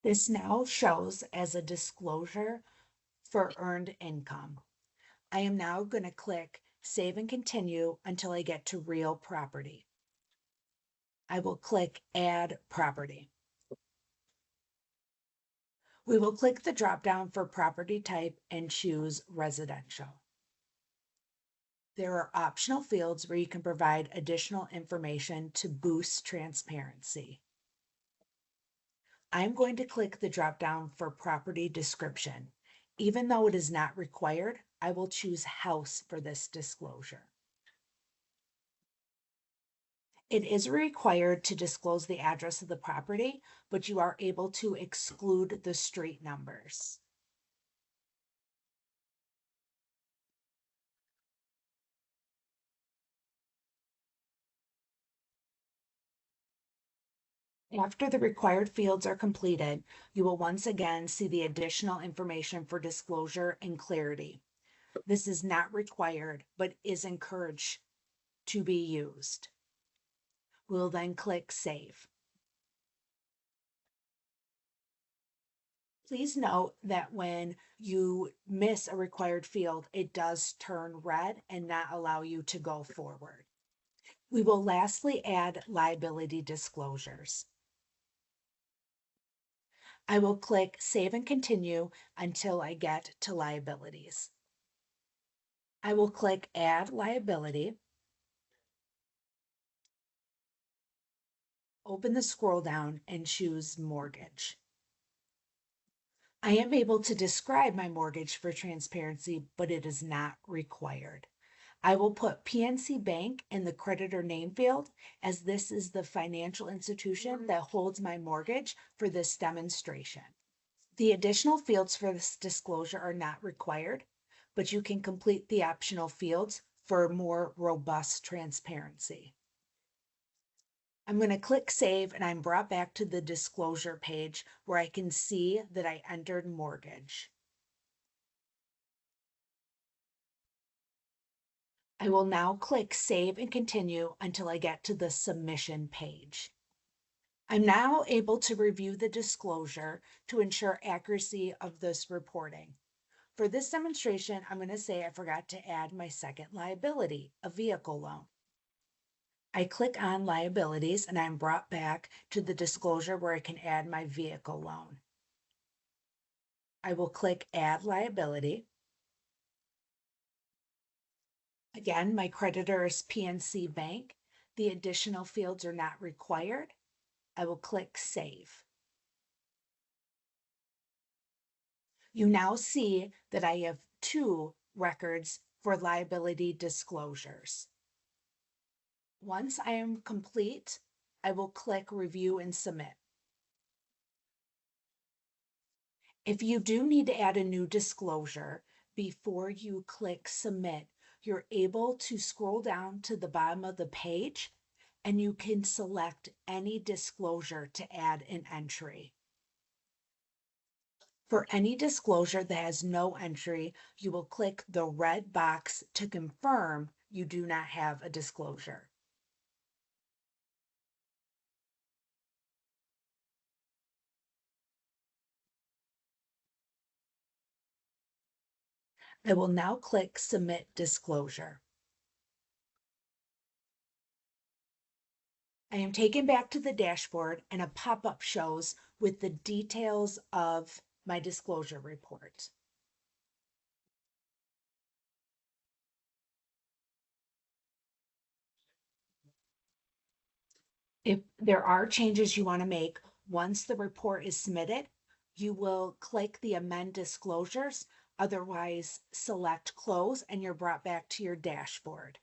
Speaker 1: This now shows as a disclosure for earned income. I am now going to click Save and Continue until I get to Real Property. I will click Add Property. We will click the drop-down for property type and choose Residential. There are optional fields where you can provide additional information to boost transparency. I'm going to click the drop-down for property description. Even though it is not required, I will choose house for this disclosure. It is required to disclose the address of the property, but you are able to exclude the street numbers. After the required fields are completed, you will once again see the additional information for disclosure and clarity. This is not required, but is encouraged to be used. We'll then click Save. Please note that when you miss a required field, it does turn red and not allow you to go forward. We will lastly add liability disclosures. I will click Save and Continue until I get to liabilities. I will click Add Liability. Open the scroll down and choose Mortgage. I am able to describe my mortgage for transparency, but it is not required. I will put PNC Bank in the creditor name field, as this is the financial institution that holds my mortgage for this demonstration. The additional fields for this disclosure are not required, but you can complete the optional fields for more robust transparency. I'm going to click Save, and I'm brought back to the disclosure page where I can see that I entered mortgage. I will now click Save and Continue until I get to the submission page. I'm now able to review the disclosure to ensure accuracy of this reporting. For this demonstration, I'm going to say I forgot to add my second liability, a vehicle loan. I click on liabilities and I'm brought back to the disclosure where I can add my vehicle loan. I will click Add Liability. Again, my creditor is PNC Bank. The additional fields are not required. I will click Save. You now see that I have 2 records for liability disclosures. Once I am complete, I will click Review and Submit. If you do need to add a new disclosure before you click submit, you're able to scroll down to the bottom of the page and you can select any disclosure to add an entry. For any disclosure that has no entry, you will click the red box to confirm you do not have a disclosure. I will now click Submit Disclosure. I am taken back to the dashboard and a pop-up shows with the details of my disclosure report. If there are changes you want to make once the report is submitted, you will click the Amend Disclosures, otherwise select Close, and you're brought back to your dashboard.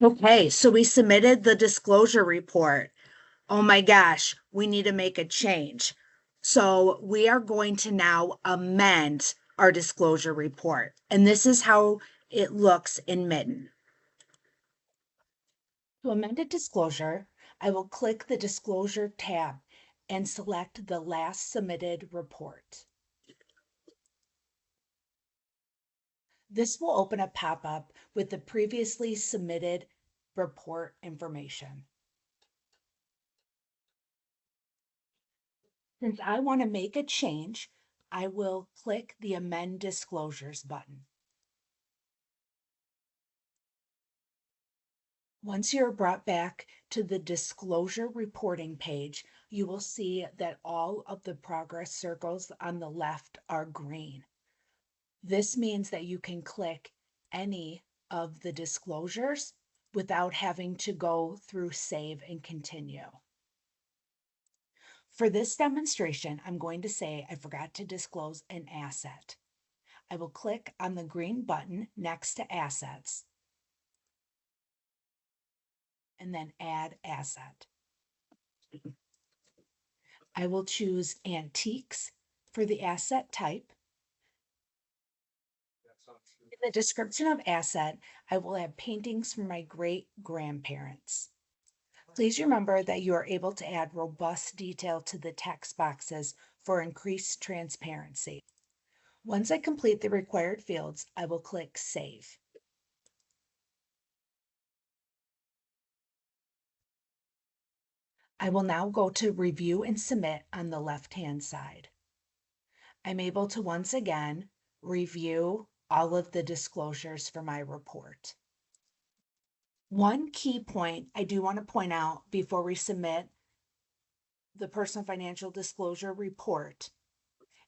Speaker 1: Okay, so we submitted the disclosure report. Oh my gosh, we need to make a change. So we are going to now amend our disclosure report. And this is how it looks in MiTN. To amend a disclosure, I will click the Disclosure tab and select the last submitted report. This will open a pop-up with the previously submitted report information. Since I want to make a change, I will click the Amend Disclosures button. Once you're brought back to the disclosure reporting page, you will see that all of the progress circles on the left are green. This means that you can click any of the disclosures without having to go through Save and Continue. For this demonstration, I'm going to say I forgot to disclose an asset. I will click on the green button next to Assets and then Add Asset. I will choose Antiques for the asset type. In the description of asset, I will add paintings from my great grandparents. Please remember that you are able to add robust detail to the text boxes for increased transparency. Once I complete the required fields, I will click Save. I will now go to Review and Submit on the left-hand side. I'm able to once again review all of the disclosures for my report. One key point I do want to point out before we submit the personal financial disclosure report.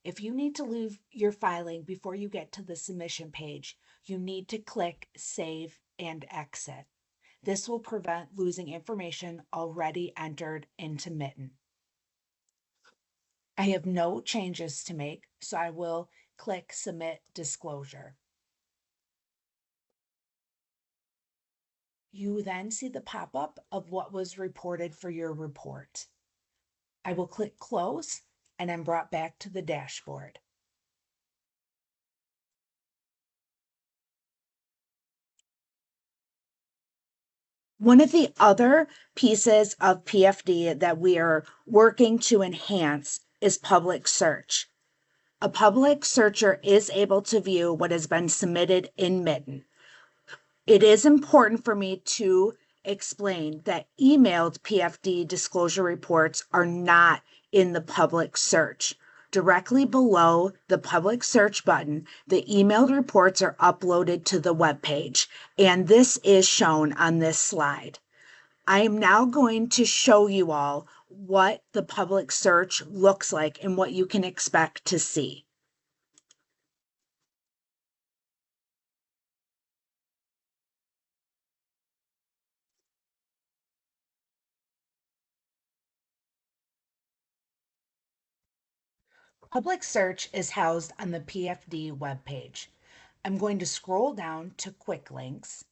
Speaker 1: If you need to leave your filing before you get to the submission page, you need to click Save and Exit. This will prevent losing information already entered into MiTN. I have no changes to make, so I will click Submit Disclosure. You then see the pop-up of what was reported for your report. I will click Close and I'm brought back to the dashboard. One of the other pieces of PFD that we are working to enhance is public search. A public searcher is able to view what has been submitted in MiTN. It is important for me to explain that emailed PFD disclosure reports are not in the public search. Directly below the public search button, the emailed reports are uploaded to the web page, and this is shown on this slide. I am now going to show you all what the public search looks like and what you can expect to see. Public search is housed on the PFD webpage. I'm going to scroll down to quick links.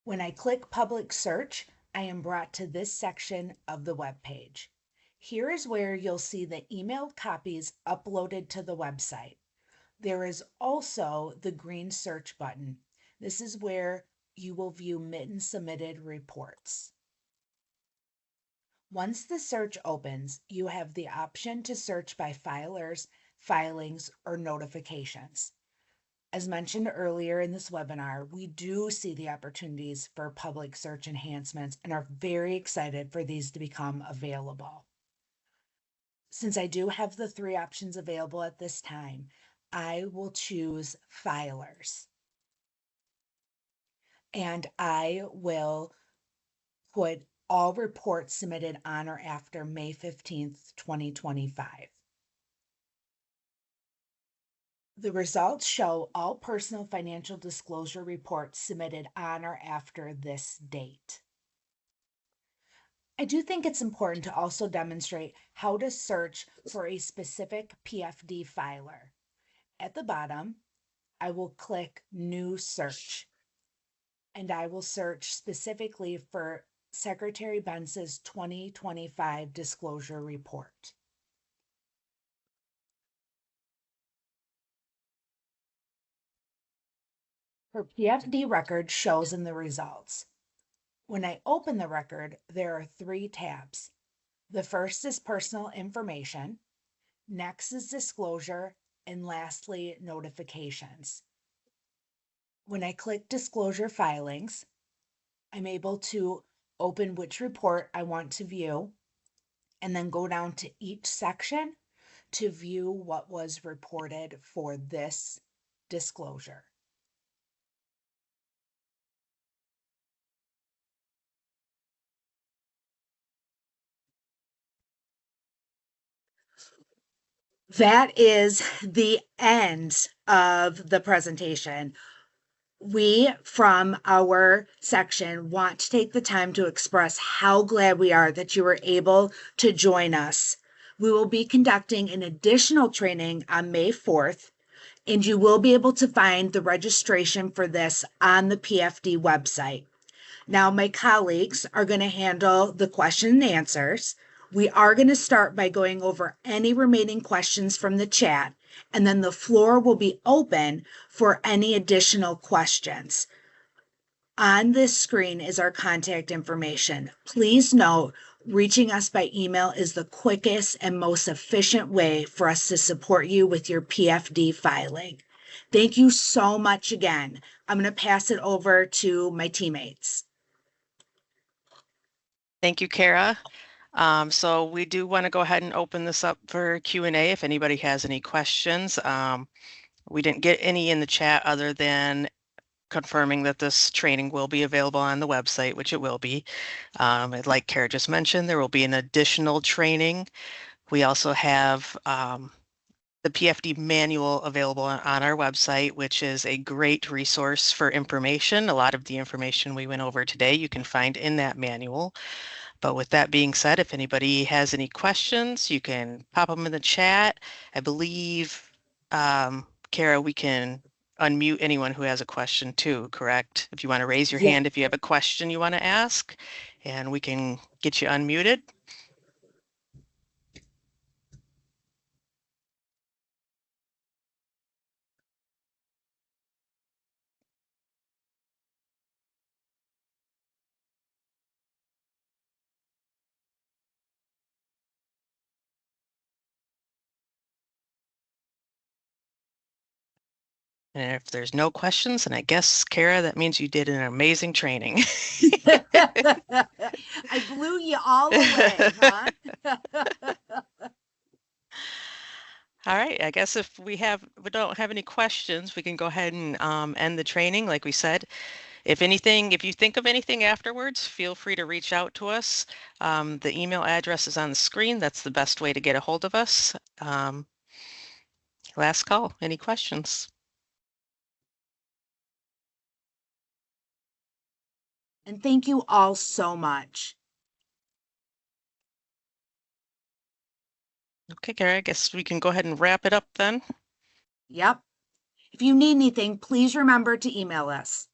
Speaker 1: When I click public search, I am brought to this section of the web page. Here is where you'll see the emailed copies uploaded to the website. There is also the green search button. This is where you will view MiTN submitted reports. Once the search opens, you have the option to search by filers, filings, or notifications. As mentioned earlier in this webinar, we do see the opportunities for public search enhancements and are very excited for these to become available. Since I do have the three options available at this time, I will choose filers. And I will put all reports submitted on or after May 15th, 2025. The results show all personal financial disclosure reports submitted on or after this date. I do think it's important to also demonstrate how to search for a specific PFD filer. At the bottom, I will click New Search, and I will search specifically for Secretary Bentz's 2025 disclosure report. Her PFD record shows in the results. When I open the record, there are three tabs. The first is personal information, next is disclosure, and lastly, notifications. When I click disclosure filings, I'm able to open which report I want to view and then go down to each section to view what was reported for this disclosure. That is the end of the presentation. We, from our section, want to take the time to express how glad we are that you were able to join us. We will be conducting an additional training on May 4th, and you will be able to find the registration for this on the PFD website. Now, my colleagues are going to handle the question and answers. We are going to start by going over any remaining questions from the chat, and then the floor will be open for any additional questions. On this screen is our contact information. Please note, reaching us by email is the quickest and most efficient way for us to support you with your PFD filing. Thank you so much again. I'm going to pass it over to my teammates.
Speaker 2: Thank you, Kara. So we do want to go ahead and open this up for Q&A if anybody has any questions. We didn't get any in the chat other than confirming that this training will be available on the website, which it will be. Like Kara just mentioned, there will be an additional training. We also have the PFD manual available on our website, which is a great resource for information. A lot of the information we went over today you can find in that manual. But with that being said, if anybody has any questions, you can pop them in the chat. I believe, Kara, we can unmute anyone who has a question too, correct? If you want to raise your hand, if you have a question you want to ask, and we can get you unmuted. And if there's no questions, and I guess, Kara, that means you did an amazing training.
Speaker 1: I blew you all away, huh?
Speaker 2: All right, I guess if we don't have any questions, we can go ahead and end the training. Like we said, if you think of anything afterwards, feel free to reach out to us. The email address is on the screen. That's the best way to get a hold of us. Last call, any questions?
Speaker 1: And thank you all so much.
Speaker 2: Okay, Kara, I guess we can go ahead and wrap it up then.
Speaker 1: Yep. If you need anything, please remember to email us.